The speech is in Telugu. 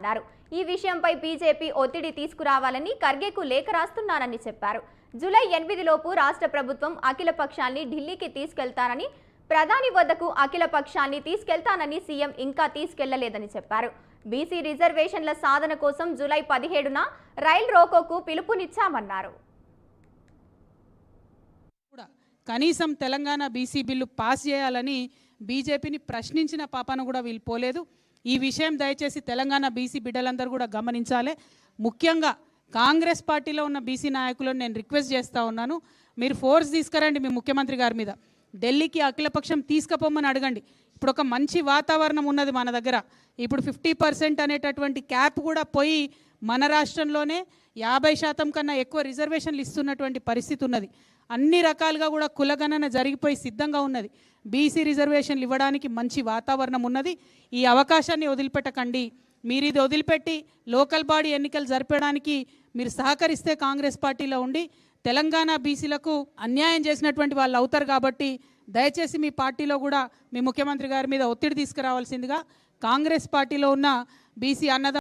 అన్నారు. ఈ విషయంపై బీజేపీ ఒత్తిడి తీసుకురావాలని ఖర్గేకు లేఖ రాస్తున్నానని చెప్పారు. జూలై 8 లోపు రాష్ట్ర ప్రభుత్వం అఖిల పక్షాన్ని ఢిల్లీకి తీసుకెళ్తానని, ప్రధాని వద్దకు అఖిల పక్షాన్ని తీసుకెళ్తానని సీఎం ఇంకా తీసుకెళ్లలేదని చెప్పారు. బీసీ రిజర్వేషన్ల సాధన కోసం జూలై 17న రైల్ రోకోకు పిలుపునిచ్చామన్నారు. కనీసం తెలంగాణ బీసీ బిల్లు పాస్ చేయాలని బీజేపీని ప్రశ్నించిన పాపను కూడా వీళ్ళు పోలేదు. ఈ విషయం దయచేసి తెలంగాణ బీసీ బిడ్డలందరూ కూడా గమనించాలి. ముఖ్యంగా కాంగ్రెస్ పార్టీలో ఉన్న బీసీ నాయకులను నేను రిక్వెస్ట్ చేస్తూ ఉన్నాను, మీరు ఫోర్స్ తీసుకురండి మీ ముఖ్యమంత్రి గారి మీద, ఢిల్లీకి అఖిలపక్షం తీసుకుపోమని అడగండి. ఇప్పుడు ఒక మంచి వాతావరణం ఉన్నది మన దగ్గర. ఇప్పుడు 50% అనేటటువంటి క్యాప్ కూడా పోయి మన రాష్ట్రంలోనే 50% కన్నా ఎక్కువ రిజర్వేషన్లు ఇస్తున్నటువంటి పరిస్థితి ఉన్నది. అన్ని రకాలుగా కూడా కులగణన జరిగిపోయి సిద్ధంగా ఉన్నది. బీసీ రిజర్వేషన్లు ఇవ్వడానికి మంచి వాతావరణం ఉన్నది. ఈ అవకాశాన్ని వదిలిపెట్టకండి. మీరు ఇది వదిలిపెట్టి లోకల్ బాడీ ఎన్నికలు జరపడానికి మీరు సహకరిస్తే కాంగ్రెస్ పార్టీలో ఉండి తెలంగాణ బీసీలకు అన్యాయం చేసినటువంటి వాళ్ళు అవుతారు. కాబట్టి దయచేసి మీ పార్టీలో కూడా మీ ముఖ్యమంత్రి గారి మీద ఒత్తిడి తీసుకురావాల్సిందిగా కాంగ్రెస్ పార్టీలో ఉన్న బీసీ అన్నద